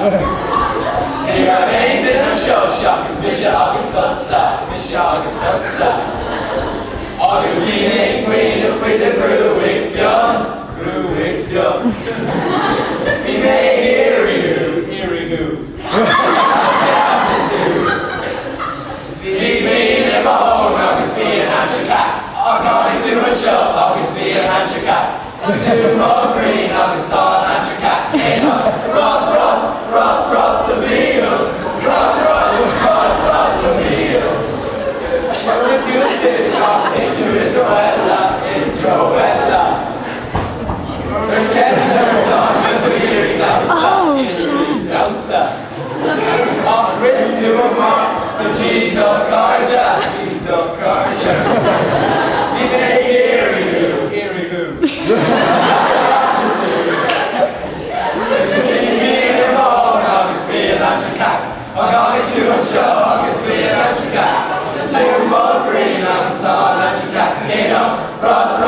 Here I ain't in a show shock, it's Misha Augustosa, Misha Augustosa. August Phoenix, Queen of the Gruig Fjord. We may hear you. Leave me in my home, August Phoenix, I'm cat. According to a show, August Phoenix, I'm cat. It's too more green, August on, I'm cat. Ros A Mhil. Ros A Mhil. With you stitch off into Introella. There's Esther on with the eerie Dausa. Off written to a mark, the G-Dog-Carja. You may hear you. I'm going to a show, August Phoenix, I'm cat. Just two more green, I'm star, I'm cat. Ros A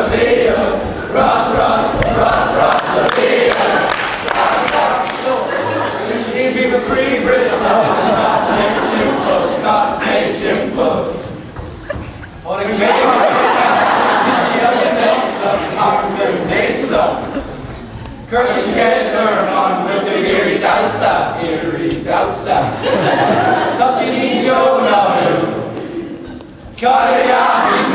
Mhil. Ros A Mhil. If you were pre-British, last name Jimbo. On a game, Cursa B on with the eerie Dausa. Touch me, show now. Got it out.